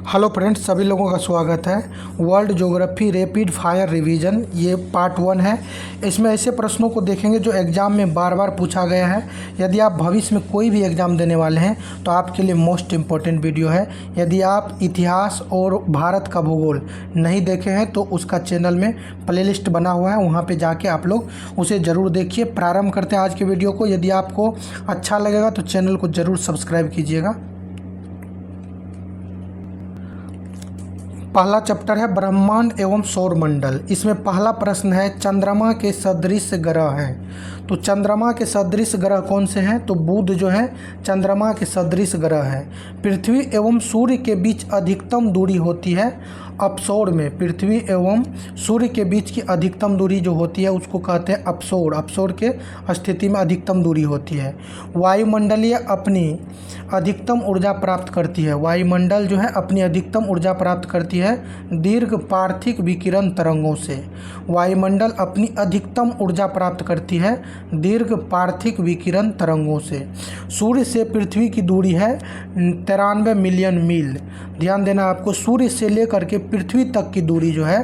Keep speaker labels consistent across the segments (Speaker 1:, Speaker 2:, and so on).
Speaker 1: Hello friends, सभी लोगों का स्वागत है। World geography rapid fire revision ये पार्ट 1 है। इसमें ऐसे प्रश्नों को देखेंगे जो एग्ज़ाम में बार बार पूछा गया है। यदि आप भविष्य में कोई भी एग्ज़ाम देने वाले हैं तो आपके लिए मोस्ट इम्पोर्टेंट वीडियो है। यदि आप इतिहास और भारत का भूगोल नहीं देखे हैं तो उसका चैनल में प्लेलिस्ट बना हुआ है, वहाँ पर जाके आप लोग उसे ज़रूर देखिए। प्रारंभ करते हैं आज के वीडियो को। यदि आपको अच्छा लगेगा तो चैनल को ज़रूर सब्सक्राइब कीजिएगा। पहला चैप्टर है ब्रह्मांड एवं सौरमंडल। इसमें पहला प्रश्न है चंद्रमा के सदृश ग्रह हैं। तो चंद्रमा के सदृश ग्रह कौन से हैं? तो बुध जो है चंद्रमा के सदृश ग्रह है। पृथ्वी एवं सूर्य के बीच अधिकतम दूरी होती है अपसौर में। पृथ्वी एवं सूर्य के बीच की अधिकतम दूरी जो होती है उसको कहते हैं अपसौर। अपसौर के स्थिति में अधिकतम दूरी होती है। वायुमंडलीय अपनी अधिकतम ऊर्जा प्राप्त करती है। वायुमंडल जो है अपनी अधिकतम ऊर्जा प्राप्त करती है दीर्घ पार्थिव विकिरण तरंगों से। वायुमंडल अपनी अधिकतम ऊर्जा प्राप्त करती है दीर्घ पार्थिव विकिरण तरंगों से। सूर्य से पृथ्वी की दूरी है 93 मिलियन मील। ध्यान देना आपको, सूर्य से लेकर के पृथ्वी तक की दूरी जो है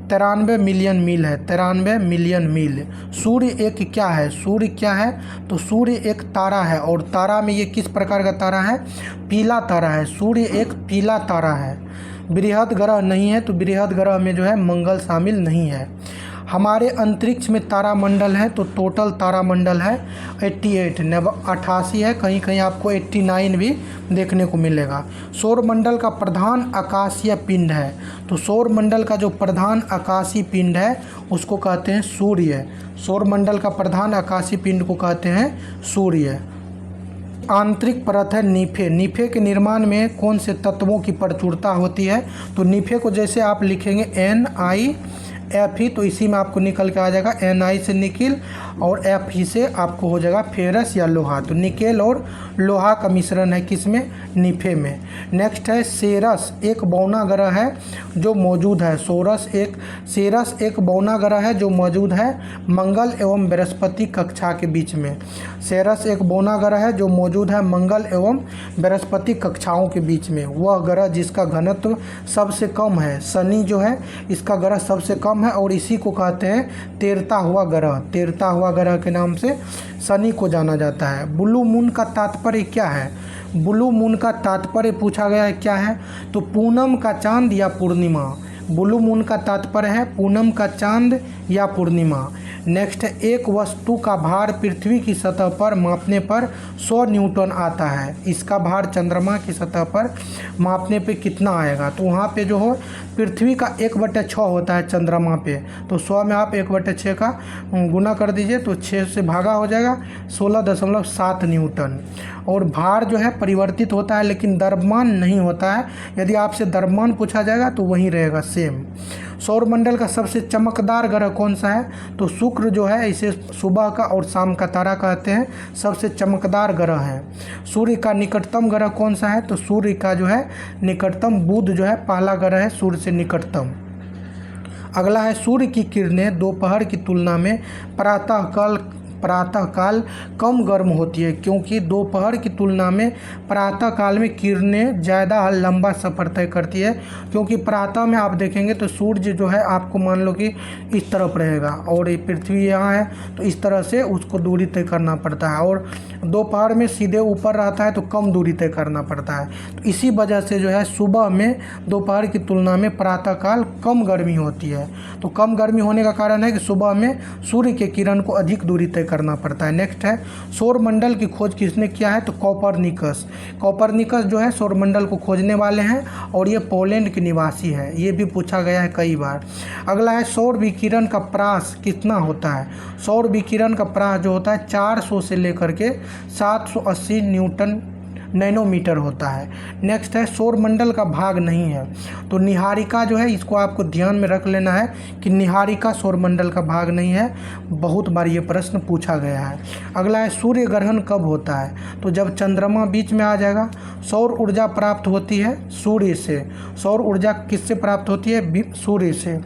Speaker 1: 93 मिलियन मील है। 93 मिलियन मील। सूर्य एक क्या है? सूर्य क्या है? तो सूर्य एक तारा है। और तारा में ये किस प्रकार का तारा है? पीला तारा है। सूर्य एक पीला तारा है। बृहद ग्रह नहीं है, तो बृहद ग्रह में जो है मंगल शामिल नहीं है। हमारे अंतरिक्ष में तारामंडल है, तो टोटल तारामंडल है 88 है। कहीं कहीं आपको 89 भी देखने को मिलेगा। सौरमंडल का प्रधान आकाशीय पिंड है। तो सौरमंडल का जो प्रधान आकाशीय पिंड है उसको कहते हैं सूर्य। सौरमंडल का प्रधान आकाशीय पिंड को कहते हैं सूर्य। आंतरिक परत है नीफे। नीफे के निर्माण में कौन से तत्वों की प्रचुरता होती है? तो नीफे को जैसे आप लिखेंगे NiFe, तो इसी में आपको निकल के आ जाएगा Ni से निकिल और Fe से आपको हो जाएगा फेरस या लोहा। तो निकेल और लोहा का मिश्रण है किसमें? नीफे में। नेक्स्ट है सेरस, एक बौना ग्रह है जो मौजूद है। सेरस एक बौना ग्रह है जो मौजूद है मंगल एवं बृहस्पति कक्षा के बीच में। सेरस एक बौना ग्रह है जो मौजूद है मंगल एवं बृहस्पति कक्षाओं के बीच में। वह ग्रह जिसका घनत्व सबसे कम है। शनि जो है इसका ग्रह सबसे कम है और इसी को कहते हैं तैरता हुआ ग्रह। तैरता हुआ ग्रह के नाम से शनि को जाना जाता है। ब्लू मून का तात्पर्य क्या है? ब्लू मून का तात्पर्य पूछा गया है क्या है? तो पूनम का चांद या पूर्णिमा। ब्लू मून का तात्पर्य है पूनम का चांद या पूर्णिमा। नेक्स्ट है एक वस्तु का भार पृथ्वी की सतह पर मापने पर 100 न्यूटन आता है। इसका भार चंद्रमा की सतह पर मापने पे कितना आएगा? तो वहाँ पे जो हो पृथ्वी का 1/6 होता है चंद्रमा पे, तो 100 में आप 1/6 का गुना कर दीजिए तो 6 से भागा हो जाएगा 16.7 न्यूटन। और भार जो है परिवर्तित होता है लेकिन द्रव्यमान नहीं होता है। यदि आपसे द्रव्यमान पूछा जाएगा तो वही रहेगा सेम। सौरमंडल का सबसे चमकदार ग्रह कौन सा है? तो शुक्र जो है इसे सुबह का और शाम का तारा कहते हैं, सबसे चमकदार ग्रह है। सूर्य का निकटतम ग्रह कौन सा है? तो सूर्य का जो है निकटतम बुध जो है पहला ग्रह है सूर्य से निकटतम। अगला है सूर्य की किरणें दोपहर की तुलना में प्रातःकाल कम गर्म होती है, क्योंकि दोपहर की तुलना में प्रातःकाल में किरणें ज़्यादा लंबा सफ़र तय करती है। क्योंकि प्रातः में आप देखेंगे तो सूर्य जो है आपको मान लो कि इस तरफ रहेगा और ये पृथ्वी यहाँ है, तो इस तरह से उसको दूरी तय करना पड़ता है। और दोपहर में सीधे ऊपर रहता है तो कम दूरी तय करना पड़ता है। तो इसी वजह से जो है सुबह में दोपहर की तुलना में प्रातःकाल कम गर्मी होती है। तो कम गर्मी होने का कारण है कि सुबह में सूर्य के किरण को अधिक दूरी तय करना पड़ता है। नेक्स्ट है सौरमंडल की खोज किसने किया है? तो कोपरनिकस जो है सौरमंडल को खोजने वाले हैं और ये पोलैंड के निवासी है। ये भी पूछा गया है कई बार। अगला है सौर विकिरण का प्रास कितना होता है? सौर विकिरण का प्रास जो होता है 400 से लेकर के 780 न्यूटन नैनोमीटर होता है। नेक्स्ट है सौरमंडल का भाग नहीं है। तो निहारिका जो है इसको आपको ध्यान में रख लेना है कि निहारिका सौरमंडल का भाग नहीं है। बहुत बार ये प्रश्न पूछा गया है। अगला है सूर्य ग्रहण कब होता है? तो जब चंद्रमा बीच में आ जाएगा। सौर ऊर्जा प्राप्त होती है सूर्य से। सौर ऊर्जा किससे प्राप्त होती है? सूर्य से।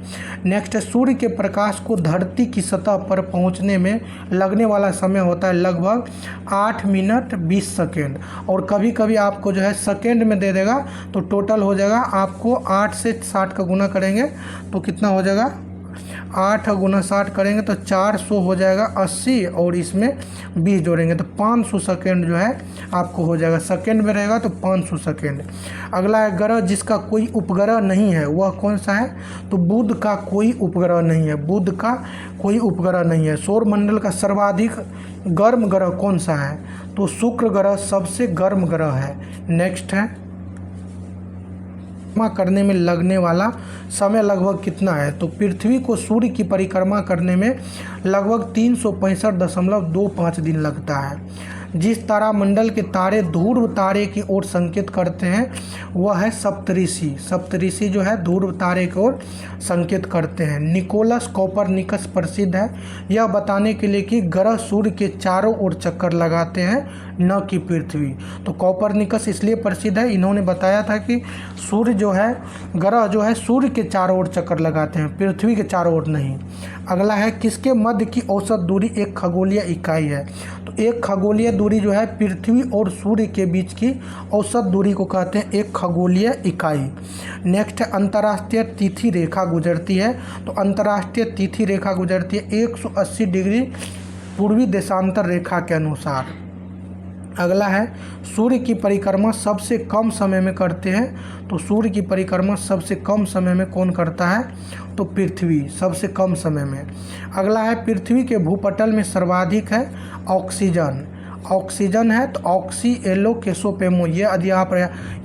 Speaker 1: नेक्स्ट है सूर्य के प्रकाश को धरती की सतह पर पहुँचने में लगने वाला समय होता है लगभग 8 मिनट 20 सेकेंड। और कभी कभी आपको जो है सेकेंड में दे देगा, तो टोटल हो जाएगा आपको 8 से 60 का गुना करेंगे तो कितना हो जाएगा, 8 गुना 60 करेंगे तो 400 हो जाएगा 80, और इसमें 20 जोड़ेंगे तो 500 सेकेंड जो है आपको हो जाएगा। सेकेंड में रहेगा तो 500 सेकेंड। अगला है ग्रह जिसका कोई उपग्रह नहीं है, वह कौन सा है? तो बुध का कोई उपग्रह नहीं है, बुध का कोई उपग्रह नहीं है। सौरमंडल का सर्वाधिक गर्म ग्रह कौन सा है? तो शुक्र ग्रह सबसे गर्म ग्रह है। नेक्स्ट है, करने में लगने वाला समय लगभग कितना है? तो पृथ्वी को सूर्य की परिक्रमा करने में लगभग 365.25 दिन लगता है। जिस तारामंडल के तारे ध्रुव तारे की ओर संकेत करते हैं वह है सप्तऋषि। सप्तऋषि जो है ध्रुव तारे की ओर संकेत करते हैं। निकोलस कोपरनिकस प्रसिद्ध है यह बताने के लिए कि ग्रह सूर्य के चारों ओर चक्कर लगाते हैं, न कि पृथ्वी। तो कोपरनिकस इसलिए प्रसिद्ध है, इन्होंने बताया था कि सूर्य जो है, ग्रह जो है सूर्य के चारों ओर चक्कर लगाते हैं, पृथ्वी के चारों ओर नहीं। अगला है, किसके मध्य की औसत दूरी एक खगोलीय इकाई है? तो एक खगोलीय दूरी जो है पृथ्वी और सूर्य के बीच की औसत दूरी को कहते हैं एक खगोलीय इकाई। नेक्स्ट है, अंतर्राष्ट्रीय तिथि रेखा गुजरती है। तो अंतर्राष्ट्रीय तिथि रेखा गुजरती है 180 डिग्री पूर्वी देशांतर रेखा के अनुसार। अगला है, सूर्य की परिक्रमा सबसे कम समय में करते हैं। तो सूर्य की परिक्रमा सबसे कम समय में कौन करता है? तो पृथ्वी सबसे कम समय में। अगला है, पृथ्वी के भूपटल में सर्वाधिक है ऑक्सीजन। ऑक्सीजन है तो ऑक्सी एलो केसोपेमो, ये यदि आप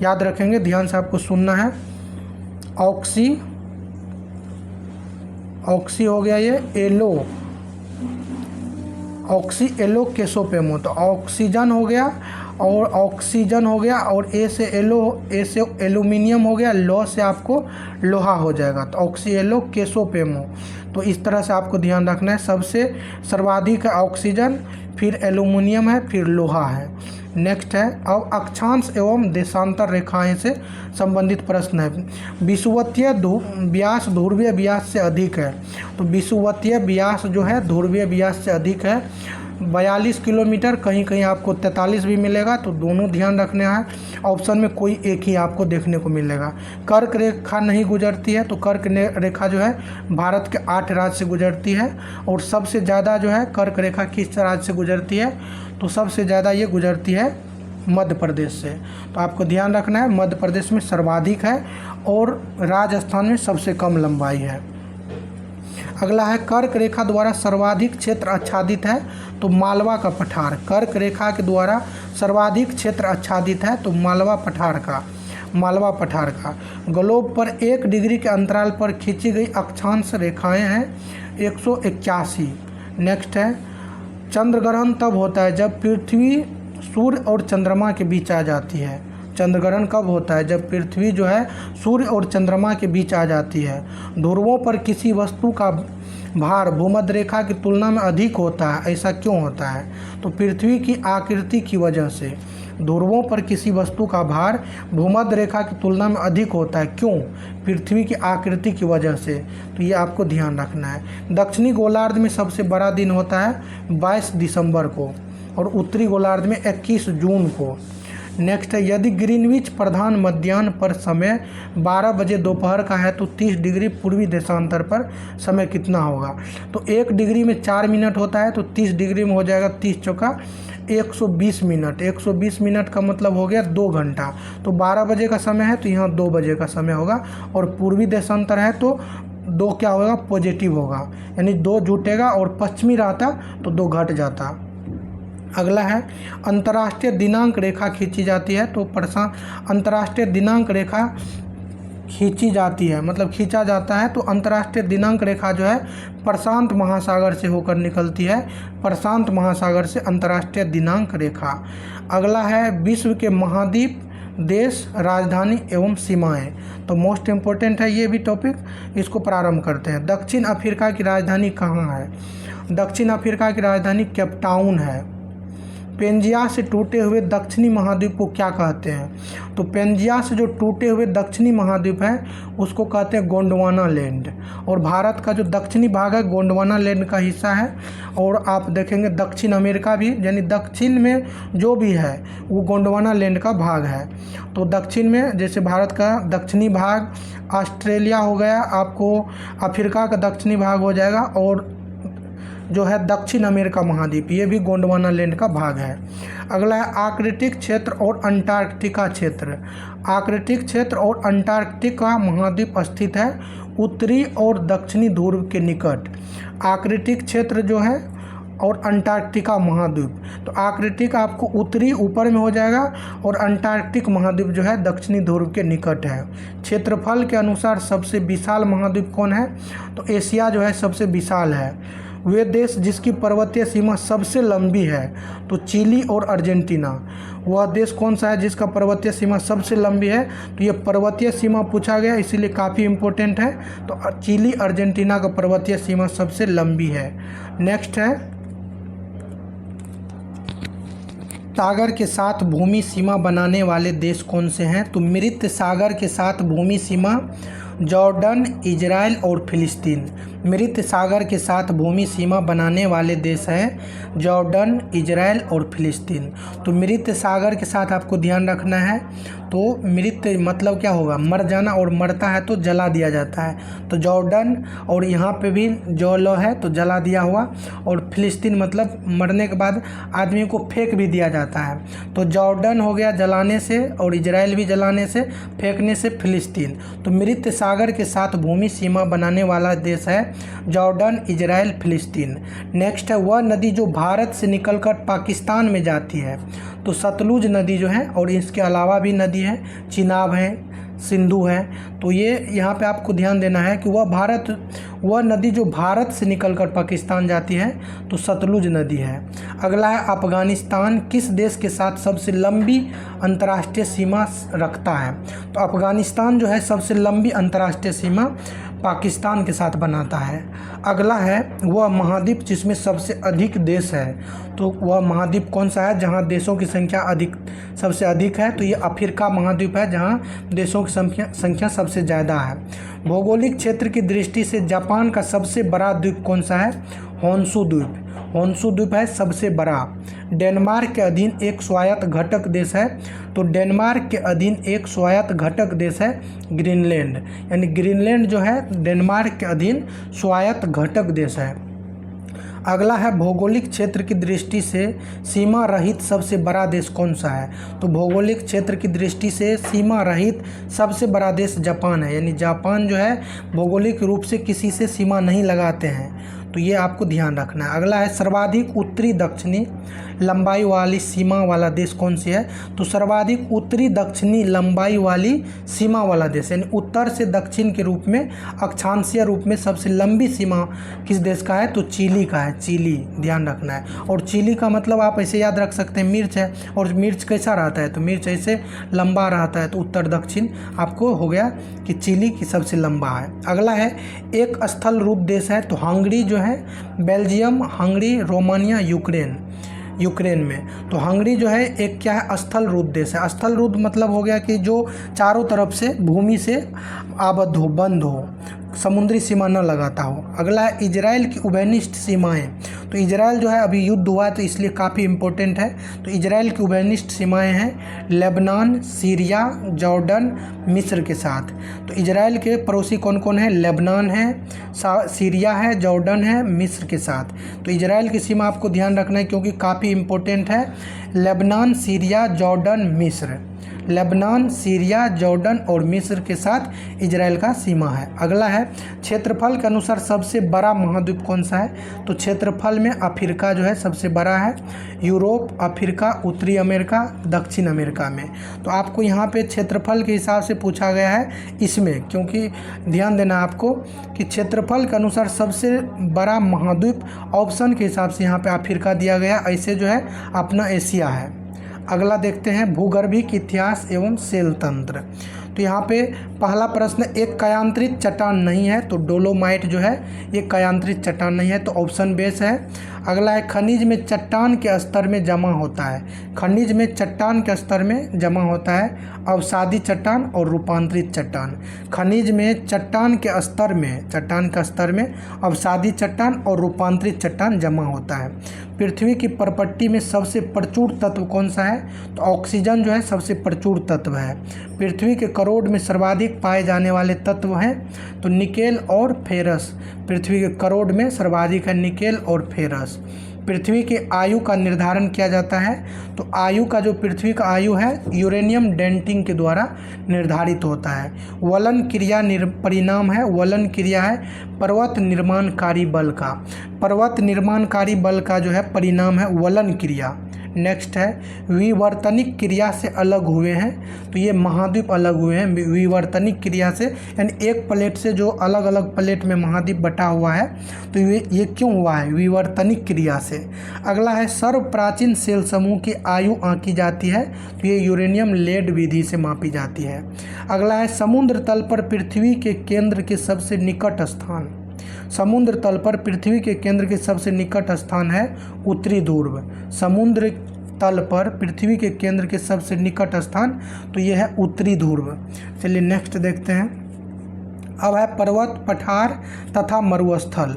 Speaker 1: याद रखेंगे, ध्यान से आपको सुनना है। ऑक्सी हो गया ये एलो, ऑक्सी एलो केसोपेमो। तो ऑक्सीजन हो गया और ऑक्सीजन हो गया, और ए से एलो, ए से एल्यूमिनियम हो गया, लो से आपको लोहा हो जाएगा, तो ऑक्सी एलो केसोपेमो। तो इस तरह से आपको ध्यान रखना है, सबसे सर्वाधिक है ऑक्सीजन, फिर एल्यूमिनियम है, फिर लोहा है। नेक्स्ट है, अब अक्षांश एवं देशांतर रेखाएं से संबंधित प्रश्न है। विषुवतीय व्यास ध्रुवीय व्यास से अधिक है। तो विषुवतीय व्यास जो है ध्रुवीय व्यास से अधिक है 42 किलोमीटर, कहीं कहीं आपको 43 भी मिलेगा, तो दोनों ध्यान रखने हैं। ऑप्शन में कोई एक ही आपको देखने को मिलेगा। कर्क रेखा नहीं गुजरती है, तो कर्क रेखा जो है भारत के 8 राज्य से गुजरती है, और सबसे ज़्यादा जो है कर्क रेखा किस राज्य से गुजरती है? तो सबसे ज़्यादा ये गुजरती है मध्य प्रदेश से। तो आपको ध्यान रखना है, मध्य प्रदेश में सर्वाधिक है और राजस्थान में सबसे कम लंबाई है। अगला है, कर्क रेखा द्वारा सर्वाधिक क्षेत्र आच्छादित है। तो मालवा का पठार, कर्क रेखा के द्वारा सर्वाधिक क्षेत्र आच्छादित है, तो मालवा पठार का। ग्लोब पर 1 डिग्री के अंतराल पर खींची गई अक्षांश रेखाएं हैं 181। नेक्स्ट है, चंद्र ग्रहण तब होता है जब पृथ्वी सूर्य और चंद्रमा के बीच आ जाती है। चंद्र ग्रहण कब होता है? जब पृथ्वी जो है सूर्य और चंद्रमा के बीच आ जाती है। ध्रुवों पर किसी वस्तु का भार भूमध्य रेखा की तुलना में अधिक होता है, ऐसा क्यों होता है? तो पृथ्वी की आकृति की वजह से। ध्रुवों पर किसी वस्तु का भार भूमध्य रेखा की तुलना में अधिक होता है, क्यों? पृथ्वी की आकृति की वजह से। तो ये आपको ध्यान रखना है। दक्षिणी गोलार्ध में सबसे बड़ा दिन होता है 22 दिसंबर को, और उत्तरी गोलार्ध में 21 जून को। नेक्स्ट है, यदि ग्रीनविच प्रधान मध्याह्न पर समय 12 बजे दोपहर का है तो 30 डिग्री पूर्वी देशांतर पर समय कितना होगा? तो 1 डिग्री में 4 मिनट होता है, तो 30 डिग्री में हो जाएगा 30 चौका 120 मिनट। 120 मिनट का मतलब हो गया 2 घंटा। तो 12 बजे का समय है तो यहाँ 2 बजे का समय होगा, और पूर्वी देशांतर है तो 2 क्या होगा? पॉजिटिव होगा, यानी 2 जुटेगा, और पश्चिमी रहता तो 2 घट जाता। अगला है, अंतर्राष्ट्रीय दिनांक रेखा खींची जाती है। तो अंतर्राष्ट्रीय दिनांक रेखा खींची जाती है, मतलब खींचा जाता है। तो अंतर्राष्ट्रीय दिनांक रेखा जो है प्रशांत महासागर से होकर निकलती है, प्रशांत महासागर से अंतर्राष्ट्रीय दिनांक रेखा। अगला है, विश्व के महाद्वीप, देश, राजधानी एवं सीमाएं। तो मोस्ट इम्पोर्टेंट है ये भी टॉपिक, इसको प्रारंभ करते हैं। दक्षिण अफ्रीका की राजधानी कहाँ है? दक्षिण अफ्रीका की राजधानी केप टाउन है। पेंजिया से टूटे हुए दक्षिणी महाद्वीप को क्या कहते हैं? तो पेंजिया से जो टूटे हुए दक्षिणी महाद्वीप है उसको कहते हैं गोंडवाना लैंड। और भारत का जो दक्षिणी भाग है गोंडवाना लैंड का हिस्सा है। और आप देखेंगे दक्षिण अमेरिका भी, यानी दक्षिण में जो भी है वो गोंडवाना लैंड का भाग है। तो दक्षिण में जैसे भारत का दक्षिणी भाग ऑस्ट्रेलिया हो गया, आपको अफ्रीका का दक्षिणी भाग हो जाएगा, और जो है दक्षिण अमेरिका महाद्वीप ये भी गोंडवाना लैंड का भाग है। अगला है आर्कटिक क्षेत्र और अंटार्कटिका क्षेत्र। आर्कटिक क्षेत्र और अंटार्कटिका महाद्वीप स्थित है उत्तरी और दक्षिणी ध्रुव के निकट। आर्कटिक क्षेत्र जो है और अंटार्कटिका महाद्वीप, तो आर्कटिक आपको उत्तरी ऊपर में हो जाएगा और अंटार्कटिक महाद्वीप जो है दक्षिणी ध्रुव के निकट है। क्षेत्रफल के अनुसार सबसे विशाल महाद्वीप कौन है? तो एशिया जो है सबसे विशाल है। वे देश जिसकी पर्वतीय सीमा सबसे लंबी है, तो चिली और अर्जेंटीना। वह देश कौन सा है जिसका पर्वतीय सीमा सबसे लंबी है? तो ये पर्वतीय सीमा पूछा गया इसीलिए काफ़ी इम्पोर्टेंट है। तो चिली अर्जेंटीना का पर्वतीय सीमा सबसे लंबी है। नेक्स्ट है सागर के साथ भूमि सीमा बनाने वाले देश कौन से हैं? तो मृत सागर के साथ भूमि सीमा जॉर्डन, इजराइल और फिलिस्तीन। मृत सागर के साथ भूमि सीमा बनाने वाले देश हैं जॉर्डन, इजराइल और फिलिस्तीन। तो मृत सागर के साथ आपको ध्यान रखना है। तो मृत मतलब क्या होगा? मर जाना, और मरता है तो जला दिया जाता है। तो जॉर्डन, और यहाँ पे भी जौलो है तो जला दिया हुआ, और फिलिस्तीन मतलब मरने के बाद आदमी को फेंक भी दिया जाता है। तो जॉर्डन हो गया जलाने से, और इजराइल भी जलाने से, फेंकने से फिलिस्तीन। तो मृत सागर के साथ भूमि सीमा बनाने वाला देश है जॉर्डन, इजराइल, फिलिस्तीन। नेक्स्ट है वह नदी जो भारत से निकलकर पाकिस्तान में जाती है। तो सतलुज नदी जो है, और इसके अलावा भी नदी है, चिनाब है, सिंधु है। तो ये यहाँ पे आपको ध्यान देना है कि वह नदी जो भारत से निकलकर पाकिस्तान जाती है तो सतलुज नदी है। अगला है अफ़गानिस्तान किस देश के साथ सबसे लंबी अंतर्राष्ट्रीय सीमा रखता है? तो अफ़गानिस्तान जो है सबसे लंबी अंतर्राष्ट्रीय सीमा पाकिस्तान के साथ बनाता है। अगला है वह महाद्वीप जिसमें सबसे अधिक देश है। तो वह महाद्वीप कौन सा है जहां देशों की संख्या सबसे अधिक है? तो ये अफ्रीका महाद्वीप है जहां देशों की संख्या सबसे ज़्यादा है। भौगोलिक क्षेत्र की दृष्टि से जापान का सबसे बड़ा द्वीप कौन सा है? होन्शु द्वीप। होन्शु द्वीप है सबसे बड़ा। डेनमार्क के अधीन एक स्वायत्त घटक देश है। तो डेनमार्क के अधीन एक स्वायत्त घटक देश है ग्रीनलैंड, यानी ग्रीनलैंड जो है डेनमार्क के अधीन स्वायत्त घटक देश है। अगला है भौगोलिक क्षेत्र की दृष्टि से सीमा रहित सबसे बड़ा देश कौन सा है? तो भौगोलिक क्षेत्र की दृष्टि से सीमा रहित सबसे बड़ा देश जापान है, यानी जापान जो है भौगोलिक रूप से किसी से सीमा नहीं लगाते हैं। तो ये आपको ध्यान रखना है। अगला है सर्वाधिक उत्तरी दक्षिणी लंबाई वाली सीमा वाला देश कौन सी है? तो सर्वाधिक उत्तरी दक्षिणी लंबाई वाली सीमा वाला देश, यानी उत्तर से दक्षिण के रूप में अक्षांशीय रूप में सबसे लंबी सीमा किस देश का है? तो चिली का है। चिली ध्यान रखना है। और चिली का मतलब आप ऐसे याद रख सकते हैं मिर्च है, और मिर्च कैसा रहता है? तो मिर्च ऐसे लंबा रहता है। तो उत्तर दक्षिण आपको हो गया कि चिली की सबसे लंबा है। अगला है एक स्थल रूप देश है। तो हंगरी जो है बेल्जियम, हंगरी, रोमानिया, यूक्रेन में। तो हंगरी जो है एक क्या है? स्थल रूप देश है। स्थल रूप मतलब हो गया कि जो चारों तरफ से भूमि से आबद्ध हो, बंद हो, समुद्री सीमा न लगाता हो। अगला है इजराइल की उभयनिष्ठ सीमाएं। तो इजराइल जो है अभी युद्ध हुआ है तो इसलिए काफ़ी इम्पोर्टेंट है। तो इजराइल की उभयनिष्ठ सीमाएं हैं लेबनान, सीरिया, जॉर्डन, मिस्र के साथ। तो इजराइल के पड़ोसी कौन कौन है? लेबनान है, सीरिया है, जॉर्डन है, मिस्र के साथ। तो इजराइल की सीमा आपको ध्यान रखना है क्योंकि काफ़ी इम्पोर्टेंट है। लेबनान, सीरिया, जॉर्डन, मिस्र। लेबनान, सीरिया, जॉर्डन और मिस्र के साथ इजराइल का सीमा है। अगला है क्षेत्रफल के अनुसार सबसे बड़ा महाद्वीप कौन सा है? तो क्षेत्रफल में अफ्रीका जो है सबसे बड़ा है। यूरोप, अफ्रीका, उत्तरी अमेरिका, दक्षिण अमेरिका में। तो आपको यहाँ पे क्षेत्रफल के हिसाब से पूछा गया है इसमें, क्योंकि ध्यान देना आपको कि क्षेत्रफल के अनुसार सबसे बड़ा महाद्वीप ऑप्शन के हिसाब से यहाँ पे अफ्रीका दिया गया, ऐसे जो है अपना एशिया है। अगला देखते हैं भूगर्भिक इतिहास एवं शैल तंत्र। तो यहाँ पे पहला प्रश्न एक कायांतरित चट्टान नहीं है, तो डोलोमाइट जो है ये कायांतरित चट्टान नहीं है, तो ऑप्शन बेस है। अगला है खनिज में चट्टान के स्तर में जमा होता है, खनिज में चट्टान के स्तर में जमा होता है अवसादी चट्टान और रूपांतरित चट्टान। खनिज में चट्टान के स्तर में, चट्टान के स्तर में अवसादी चट्टान और रूपांतरित चट्टान जमा होता है। पृथ्वी की परपट्टी में सबसे प्रचुर तत्व कौन सा है, तो ऑक्सीजन जो है सबसे प्रचुर तत्व है। पृथ्वी के करोड़ में सर्वाधिक पाए जाने वाले तत्व हैं, तो निकेल और फेरस। पृथ्वी के करोड़ में सर्वाधिक है निकेल और फेरस। पृथ्वी की आयु का निर्धारण किया जाता है, तो आयु का जो पृथ्वी का आयु है यूरेनियम डेंटिंग के द्वारा निर्धारित होता है। वलन क्रिया परिणाम है, वलन क्रिया है पर्वत निर्माणकारी बल का, पर्वत निर्माणकारी बल का जो है परिणाम है वलन क्रिया। नेक्स्ट है विवर्तनिक क्रिया से अलग हुए हैं, तो ये महाद्वीप अलग हुए हैं विवर्तनिक क्रिया से, यानी एक प्लेट से जो अलग अलग प्लेट में महाद्वीप बटा हुआ है, तो ये क्यों हुआ है, विवर्तनिक क्रिया से। अगला है सर्व प्राचीन सेल समूह की आयु आंकी जाती है, तो ये यूरेनियम लेड विधि से मापी जाती है। अगला है समुद्र तल पर पृथ्वी के केंद्र के सबसे निकट स्थान, समुद्र तल पर पृथ्वी के केंद्र के सबसे निकट स्थान है उत्तरी ध्रुव। समुद्र तल पर पृथ्वी के केंद्र के सबसे निकट स्थान, तो यह है उत्तरी ध्रुव। चलिए नेक्स्ट देखते हैं। अब है पर्वत, पठार तथा मरुस्थल।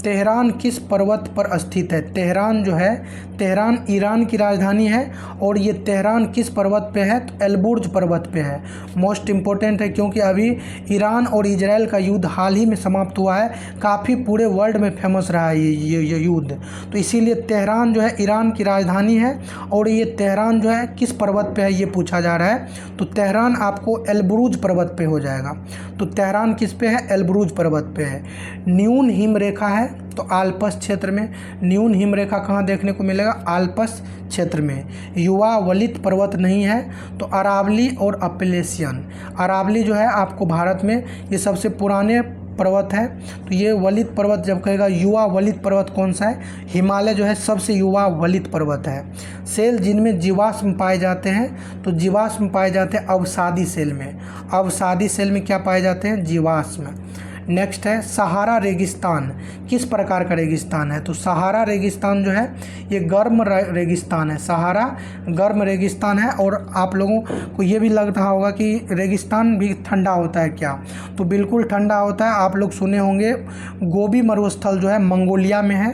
Speaker 1: तेहरान किस पर्वत पर स्थित है, तेहरान जो है, तेहरान ईरान की राजधानी है, और ये तेहरान किस पर्वत पे है, तो एल्बुर्ज पर्वत पे है। मोस्ट इम्पोर्टेंट है क्योंकि अभी ईरान और इजराइल का युद्ध हाल ही में समाप्त हुआ है, काफ़ी पूरे वर्ल्ड में फेमस रहा है ये युद्ध, तो इसीलिए तेहरान जो है ईरान की राजधानी है, और ये तेहरान जो है किस पर्वत पे है ये पूछा जा रहा है, तो तेहरान आपको एल्बुर्ज पर्वत पे हो जाएगा। तो तेहरान किस पे है, एल्बुर्ज पर्वत पे है। न्यून हिमरेखा है, तो आल्पस क्षेत्र में। न्यून हिमरेखा कहाँ देखने को मिलेगा, आल्पस क्षेत्र में। युवा वलित पर्वत नहीं है, तो अरावली और अपेलेशियन। अरावली जो है आपको भारत में ये सबसे पुराने पर्वत है, तो ये वलित पर्वत जब कहेगा युवा वलित पर्वत कौन सा है, हिमालय जो है सबसे युवा वलित पर्वत है। सेल जिनमें जीवाश्म पाए जाते हैं, तो जीवाश्म पाए जाते हैं अवसादी सेल में। अवसादी सेल में क्या पाए जाते हैं, जीवाश्म। नेक्स्ट है सहारा रेगिस्तान किस प्रकार का रेगिस्तान है, तो सहारा रेगिस्तान जो है ये गर्म रेगिस्तान है, सहारा गर्म रेगिस्तान है। और आप लोगों को ये भी लग रहा होगा कि रेगिस्तान भी ठंडा होता है क्या, तो बिल्कुल ठंडा होता है। आप लोग सुने होंगे गोबी मरुस्थल जो है मंगोलिया में है,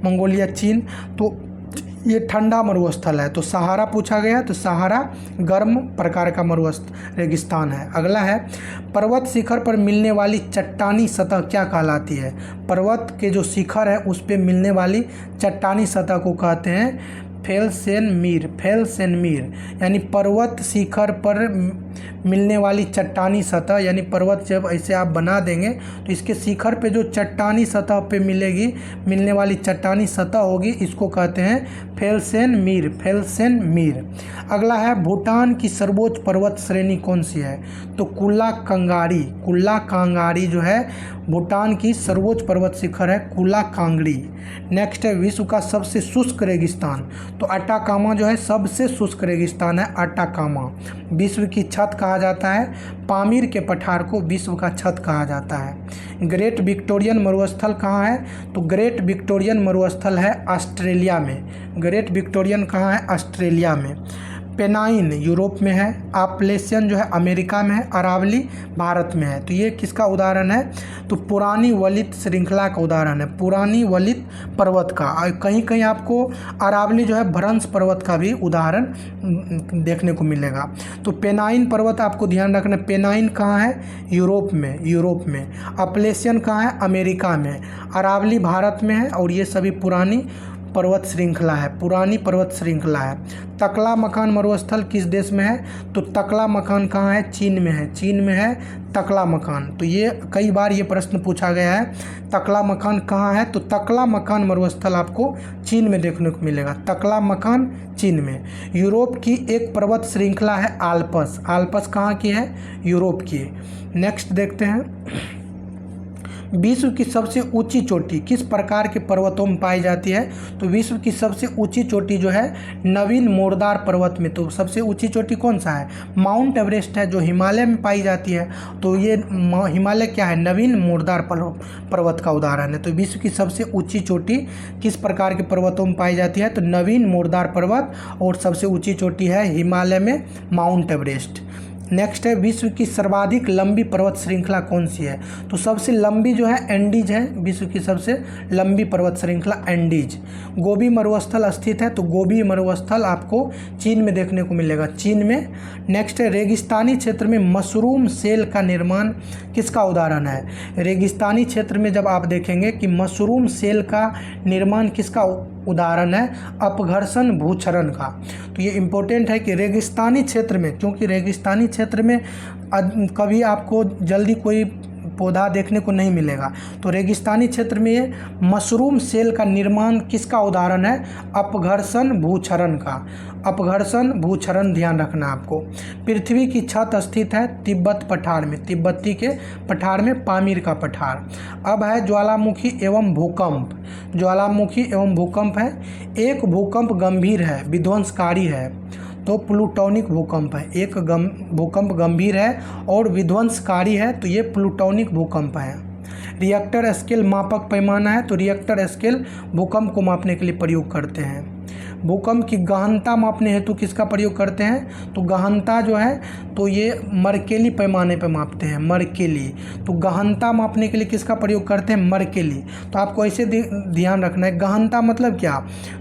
Speaker 1: मंगोलिया चीन, तो ये ठंडा मरुस्थल है। तो सहारा पूछा गया, तो सहारा गर्म प्रकार का रेगिस्तान है। अगला है पर्वत शिखर पर मिलने वाली चट्टानी सतह क्या कहलाती है, पर्वत के जो शिखर है उस पे मिलने वाली चट्टानी सतह को कहते हैं फेल्सेनमीर। फेल्सेनमीर यानी पर्वत शिखर पर मिलने वाली चट्टानी सतह, यानी पर्वत जब ऐसे आप बना देंगे तो इसके शिखर पे जो चट्टानी सतह पे मिलने वाली चट्टानी सतह होगी, इसको कहते हैं फेल्सेनमीर, फेल्सेनमीर। अगला है भूटान की सर्वोच्च पर्वत श्रेणी कौन सी है, तो कुल्ला कांगारी। कुल्ला कांगारी जो है भूटान की सर्वोच्च पर्वत शिखर है, कुल्ला कांगड़ी। नेक्स्ट है विश्व का सबसे शुष्क रेगिस्तान, तो अटाकामा जो है सबसे शुष्क रेगिस्तान है, अटाकामा। विश्व की छत कहा जाता है, पामीर के पठार को विश्व का छत कहा जाता है। ग्रेट विक्टोरियन मरुस्थल कहाँ है, तो ग्रेट विक्टोरियन मरुस्थल है ऑस्ट्रेलिया में। ग्रेट विक्टोरियन कहाँ है, ऑस्ट्रेलिया में। पेनाइन यूरोप में है, आपलेशियन जो है अमेरिका में है, अरावली भारत में है। तो ये किसका उदाहरण है, तो पुरानी वलित श्रृंखला का उदाहरण है, पुरानी वलित पर्वत का। कहीं कहीं आपको अरावली जो है भ्रंश पर्वत का भी उदाहरण देखने को मिलेगा। तो पेनाइन पर्वत आपको ध्यान रखना, पेनाइन कहाँ है, यूरोप में, यूरोप में। आपलेशियन कहाँ है, अमेरिका में। अरावली भारत में है, और ये सभी पुरानी पर्वत श्रृंखला है, पुरानी पर्वत श्रृंखला है। तकला मकान मरुस्थल किस देश में है, तो तकला मकान कहाँ है, चीन में है, चीन में है तकला मकान। तो ये कई बार ये प्रश्न पूछा गया है, तकला मकान कहाँ है, तो तकला मकान मरुस्थल आपको चीन में देखने को मिलेगा, तकला मकान चीन में। यूरोप की एक पर्वत श्रृंखला है आल्पस, आल्पस कहाँ की है, यूरोप की। नेक्स्ट देखते हैं विश्व की सबसे ऊंची चोटी किस प्रकार के पर्वतों में पाई जाती है? तो विश्व की सबसे ऊंची चोटी जो है नवीन मोरदार पर्वत में। तो सबसे ऊंची चोटी कौन सा है? माउंट एवरेस्ट है, जो हिमालय में पाई जाती है। तो ये हिमालय क्या है? नवीन मोरदार पर्वत का उदाहरण है। तो विश्व की सबसे ऊंची चोटी किस प्रकार के पर्वतों में पाई जाती है? तो नवीन मोरदार पर्वत, और सबसे ऊंची चोटी है हिमालय में माउंट एवरेस्ट। नेक्स्ट है, विश्व की सर्वाधिक लंबी पर्वत श्रृंखला कौन सी है? तो सबसे लंबी जो है एंडीज है, विश्व की सबसे लंबी पर्वत श्रृंखला एंडीज। गोबी मरुस्थल स्थित है, तो गोबी मरुस्थल आपको चीन में देखने को मिलेगा, चीन में। नेक्स्ट है, रेगिस्तानी क्षेत्र में मशरूम सेल का निर्माण किसका उदाहरण है? रेगिस्तानी क्षेत्र में जब आप देखेंगे कि मशरूम सेल का निर्माण किसका उदाहरण है? अपघर्षण भूक्षरण का। तो ये इम्पोर्टेंट है कि रेगिस्तानी क्षेत्र में, क्योंकि रेगिस्तानी क्षेत्र में कभी आपको जल्दी कोई पौधा देखने को नहीं मिलेगा, तो रेगिस्तानी क्षेत्र में ये मशरूम सेल का निर्माण किसका उदाहरण है? अपघर्षण भूक्षरण का। अपघर्षण भूक्षरण ध्यान रखना आपको। पृथ्वी की छत स्थित है तिब्बत पठार में, तिब्बती के पठार में, पामीर का पठार। अब है ज्वालामुखी एवं भूकंप। ज्वालामुखी एवं भूकंप है, एक भूकंप गंभीर है, विध्वंसकारी है, तो प्लूटोनिक भूकंप है। एक भूकंप गंभीर है और विध्वंसकारी है, तो ये प्लूटोनिक भूकंप है। रिएक्टर स्केल मापक पैमाना है, तो रिएक्टर स्केल भूकंप को मापने के लिए प्रयोग करते हैं। भूकंप की गहनता मापने हेतु किसका प्रयोग करते हैं? तो गहनता जो है तो ये मर्केली पैमाने पर मापते हैं, मर्केली। तो गहनता मापने के लिए किसका प्रयोग करते हैं? मर्केली। तो आपको ऐसे ध्यान रखना है, गहनता मतलब क्या?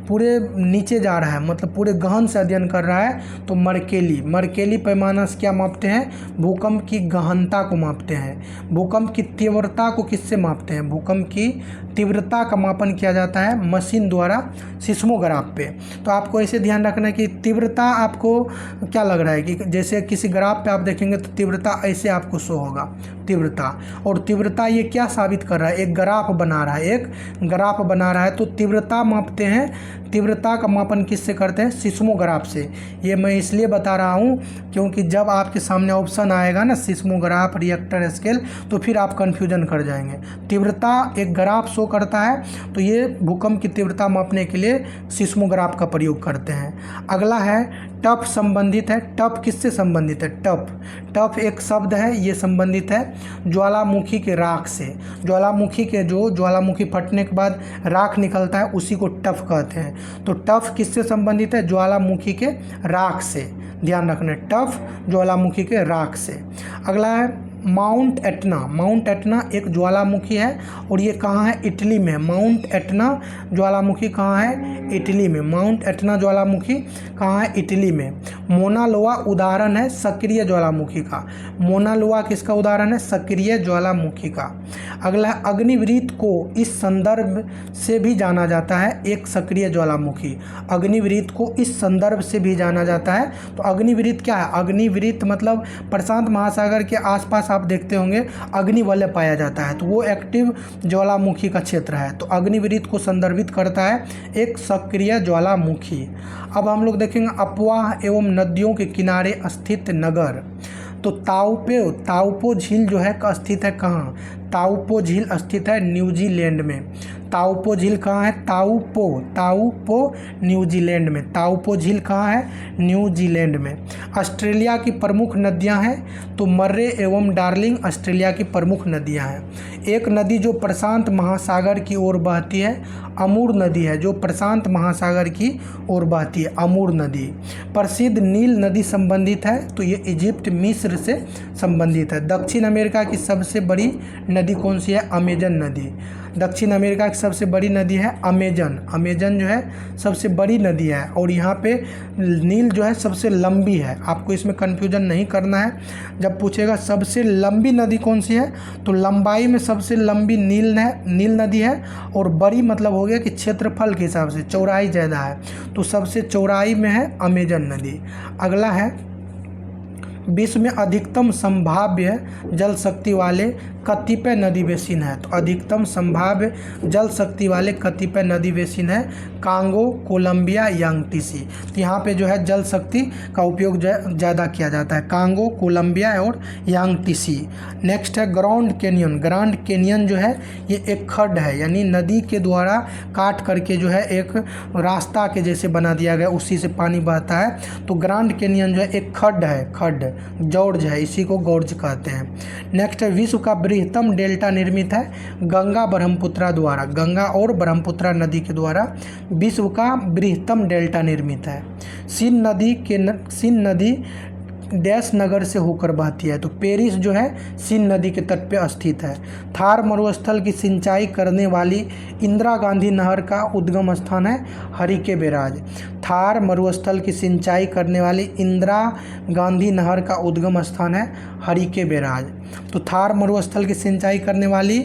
Speaker 1: पूरे नीचे जा रहा है, मतलब पूरे गहन से अध्ययन कर रहा है, तो मर्केली। मर्केली पैमाना से क्या मापते हैं? भूकंप की गहनता को मापते हैं। भूकंप की तीव्रता को किससे मापते हैं? भूकंप की तीव्रता का मापन किया जाता है मशीन द्वारा, सिस्मोग्राफ पे। तो आपको ऐसे ध्यान रखना है कि तीव्रता आपको क्या लग रहा है कि जैसे किसी ग्राफ पे आप देखेंगे तो तीव्रता ऐसे आपको शो होगा, तीव्रता। और तीव्रता ये क्या साबित कर रहा है? एक ग्राफ बना रहा है, एक ग्राफ बना रहा है, तो तीव्रता मापते हैं। तीव्रता का मापन किससे करते हैं? सिस्मोग्राफ से। ये मैं इसलिए बता रहा हूँ क्योंकि जब आपके सामने ऑप्शन आएगा ना सिस्मोग्राफ, रिएक्टर स्केल, तो फिर आप कन्फ्यूजन कर जाएंगे। तीव्रता एक ग्राफ शो करता है, तो ये भूकंप की तीव्रता मापने के लिए सिस्मोग्राफ का प्रयोग करते हैं। अगला है टफ संबंधित है। टफ किससे संबंधित है? टफ, टफ एक शब्द है, ये संबंधित है ज्वालामुखी के राख से। ज्वालामुखी के जो ज्वालामुखी फटने के बाद राख निकलता है उसी को टफ कहते हैं। तो टफ किससे संबंधित है? ज्वालामुखी के राख से। ध्यान रखना, टफ ज्वालामुखी के राख से। अगला है माउंट एटना। माउंट एटना एक ज्वालामुखी है और ये कहाँ है? इटली में। माउंट एटना ज्वालामुखी कहाँ है? इटली में। माउंट एटना ज्वालामुखी कहाँ है? इटली में। मोना लोआ उदाहरण है सक्रिय ज्वालामुखी का। मोना लोआ किसका उदाहरण है? सक्रिय ज्वालामुखी का। अगला है अग्निवृत्त को इस संदर्भ से भी जाना जाता है, एक सक्रिय ज्वालामुखी। अग्निवृत्त को इस संदर्भ से भी जाना जाता है। तो अग्निवृत्त क्या है? अग्निवृत्त मतलब प्रशांत महासागर के आसपास आप देखते होंगे अग्निवलय पाया जाता है, तो वो एक्टिव ज्वालामुखी का क्षेत्र है। तो अग्निवृत्त को संदर्भित करता है एक सक्रिय ज्वालामुखी। अब हम लोग देखेंगे अफवाह एवं नदियों के किनारे स्थित नगर। तो ताउपो झील जो है स्थित है कहाँ? ताउपो झील स्थित है न्यूजीलैंड में। ताउपो झील कहाँ है? ताउपो न्यूजीलैंड में। ताउपो झील कहाँ है? न्यूजीलैंड में। ऑस्ट्रेलिया की प्रमुख नदियाँ हैं, तो मर्रे एवं डार्लिंग ऑस्ट्रेलिया की प्रमुख नदियाँ हैं। एक नदी जो प्रशांत महासागर की ओर बहती है, अमूर नदी है, जो प्रशांत महासागर की ओर बहती है, अमूर नदी। प्रसिद्ध नील नदी संबंधित है, तो ये इजिप्ट मिस्र से संबंधित है। दक्षिण अमेरिका की सबसे बड़ी नदी कौन सी है? अमेजन नदी। दक्षिण अमेरिका की सबसे बड़ी नदी है अमेजन। अमेजन जो है सबसे बड़ी नदी है, और यहाँ पे नील जो है सबसे लंबी है। आपको इसमें कन्फ्यूजन नहीं करना है। जब पूछेगा सबसे लंबी नदी कौन सी है, तो लंबाई में सबसे लंबी नील नदी है, और बड़ी मतलब हो गया कि क्षेत्रफल के हिसाब से, चौड़ाई ज़्यादा है, तो सबसे चौड़ाई में है अमेजन नदी। अगला है विश्व में अधिकतम संभाव्य जल शक्ति वाले कतिपय नदी बेसिन है। तो अधिकतम संभाव्य जल शक्ति वाले कतिपय नदी बेसिन है कांगो, कोलंबिया, यांगटीसी। तो यहाँ पे जो है जल शक्ति का उपयोग ज़्यादा किया जाता है, कांगो, कोलंबिया और यांगटीसी। नेक्स्ट है ग्रांड कैनियन। ग्रांड कैनियन जो है ये एक खड्ड है, यानी नदी के द्वारा काट करके जो है एक रास्ता के जैसे बना दिया गया, उसी से पानी बहता है। तो ग्रांड कैनियन जो है एक खड्ड है, खड्ड जॉर्ज है, इसी को गॉर्ज कहते हैं। नेक्स्ट है विश्व का बृहत्तम डेल्टा निर्मित है गंगा ब्रह्मपुत्रा द्वारा। गंगा और ब्रह्मपुत्रा नदी के द्वारा विश्व का बृहत्तम डेल्टा निर्मित है। सिंध नदी डैश नगर से होकर बहती है। तो पेरिस जो है सिंध नदी के तट पे स्थित है। थार मरुस्थल की सिंचाई करने वाली इंदिरा गांधी नहर का उद्गम स्थान है हरिके बैराज। थार मरुस्थल की सिंचाई करने वाली इंदिरा गांधी नहर का उद्गम स्थान है हरिके बैराज। तो थार मरुस्थल की सिंचाई करने वाली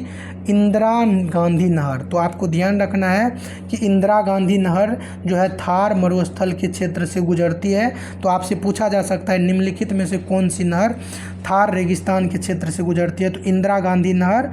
Speaker 1: इंदिरा गांधी नहर, तो आपको ध्यान रखना है कि इंदिरा गांधी नहर जो है थार मरुस्थल के क्षेत्र से गुजरती है। तो आपसे पूछा जा सकता है निम्नलिखित में से कौन सी नहर थार रेगिस्तान के क्षेत्र से गुजरती है। तो इंदिरा गांधी नहर,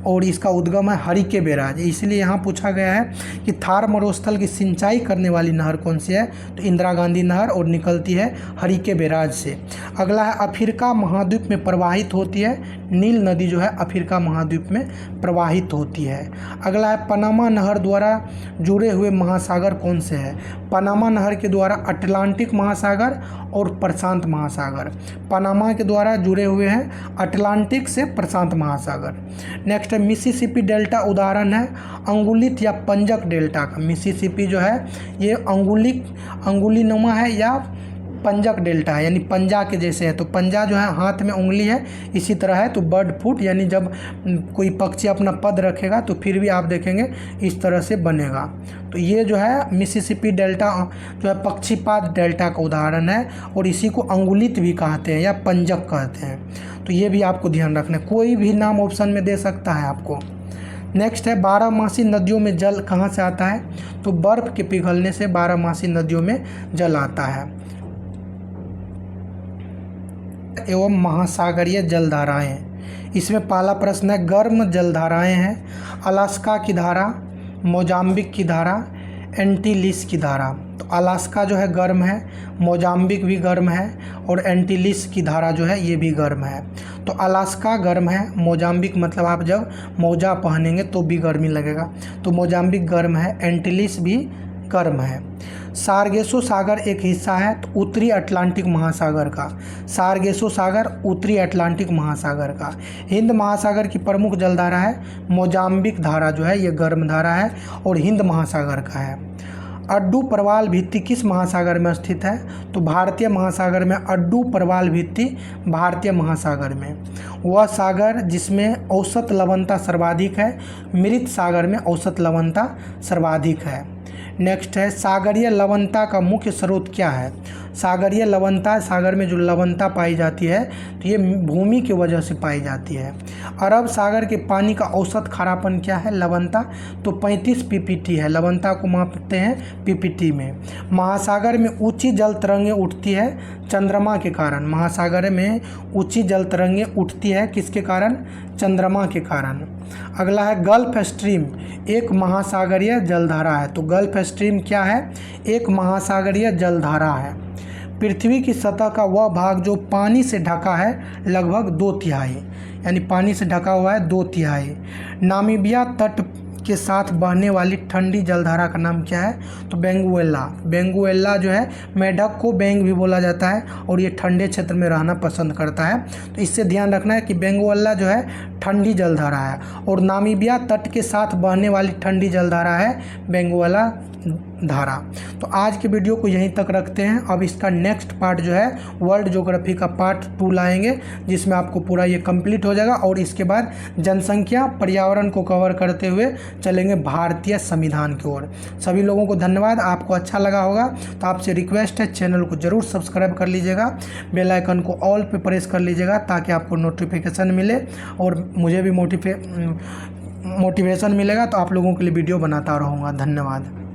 Speaker 1: और इसका उद्गम है हरिके बैराज। इसलिए यहाँ पूछा गया है कि थार मरुस्थल की सिंचाई करने वाली नहर कौन सी है, तो इंदिरा गांधी नहर, और निकलती है हरिके बैराज से। अगला है अफ्रीका महाद्वीप में प्रवाहित होती है नील नदी जो है अफ्रीका महाद्वीप में प्रवाहित होती है। अगला है पनामा नहर द्वारा जुड़े हुए महासागर कौन से हैं। पनामा नहर के द्वारा अटलांटिक महासागर और प्रशांत महासागर, पनामा के द्वारा जुड़े हुए हैं अटलांटिक से प्रशांत महासागर। नेक्स्ट है मिसिसिपी डेल्टा उदाहरण है अंगुलित या पंजक डेल्टा का। मिसिसिपी जो है ये अंगुलीनुमा है या पंजक डेल्टा है, यानी पंजा के जैसे है। तो पंजा जो है हाथ में उंगली है, इसी तरह है। तो बर्ड फुट, यानी जब कोई पक्षी अपना पद रखेगा तो फिर भी आप देखेंगे इस तरह से बनेगा। तो ये जो है मिसिसिपी डेल्टा जो है पक्षीपाद डेल्टा का उदाहरण है, और इसी को अंगुलित भी कहते हैं या पंजक कहते हैं। तो ये भी आपको ध्यान रखना है, कोई भी नाम ऑप्शन में दे सकता है आपको। नेक्स्ट है बारहमासी नदियों में जल कहाँ से आता है। तो बर्फ़ के पिघलने से बारहमासी नदियों में जल आता है। एवं महासागरीय जलधाराएं, इसमें पहला प्रश्न है गर्म जलधाराएं हैं अलास्का की धारा, मोजाम्बिक की धारा, एंटीलिस की धारा। तो अलास्का जो है गर्म है, मोजाम्बिक भी गर्म है, और एंटीलिस की धारा जो है ये भी गर्म है। तो अलास्का गर्म है, मोजाम्बिक मतलब आप जब मोजा पहनेंगे तो भी गर्मी लगेगा, तो मोजाम्बिक गर्म है, एंटीलिस भी गर्म है। सारगेसो सागर एक हिस्सा है तो उत्तरी अटलांटिक महासागर का। सारगेसो सागर उत्तरी अटलांटिक महासागर का। हिंद महासागर की प्रमुख जलधारा है मोजाम्बिक धारा जो है ये गर्म धारा है, और हिंद महासागर का है। अड्डू प्रवाल भित्ति किस महासागर में स्थित है। तो भारतीय महासागर में अड्डू प्रवाल भित्ति भारतीय महासागर में। वह सागर जिसमें औसत लवणता सर्वाधिक है, मृत सागर में औसत लवणता सर्वाधिक है। नेक्स्ट है सागरीय लवणता का मुख्य स्रोत क्या है। सागरीय लवणता, सागर में जो लवणता पाई जाती है तो ये भूमि की वजह से पाई जाती है। अरब सागर के पानी का औसत खारापन क्या है, लवणता, तो 35 पीपीटी है। लवणता को मापते हैं पीपीटी में। महासागर में ऊंची जल तरंगें उठती है चंद्रमा के कारण। महासागर में ऊंची जल तरंगें उठती है किसके कारण, चंद्रमा के कारण। अगला है गल्फ स्ट्रीम एक महासागरीय जलधारा है। तो गल्फ स्ट्रीम क्या है, एक महासागरीय जलधारा है। पृथ्वी की सतह का वह भाग जो पानी से ढका है लगभग 2/3, यानी पानी से ढका हुआ है 2/3। नामीबिया तट के साथ बहने वाली ठंडी जलधारा का नाम क्या है, तो बेंगुएला। बेंगुएला जो है, मेढक को बेंग भी बोला जाता है, और ये ठंडे क्षेत्र में रहना पसंद करता है। तो इससे ध्यान रखना है कि बेंगुएला जो है ठंडी जलधारा है, और नामीबिया तट के साथ बहने वाली ठंडी जलधारा है बेंगुएला धारा। तो आज के वीडियो को यहीं तक रखते हैं। अब इसका नेक्स्ट पार्ट जो है वर्ल्ड ज्योग्राफी का पार्ट 2 लाएंगे, जिसमें आपको पूरा ये कंप्लीट हो जाएगा, और इसके बाद जनसंख्या पर्यावरण को कवर करते हुए चलेंगे भारतीय संविधान की ओर। सभी लोगों को धन्यवाद। आपको अच्छा लगा होगा तो आपसे रिक्वेस्ट है चैनल को ज़रूर सब्सक्राइब कर लीजिएगा, बेल आइकन को ऑल पे प्रेस कर लीजिएगा ताकि आपको नोटिफिकेशन मिले, और मुझे भी मोटिवेशन मिलेगा तो आप लोगों के लिए वीडियो बनाता रहूँगा। धन्यवाद।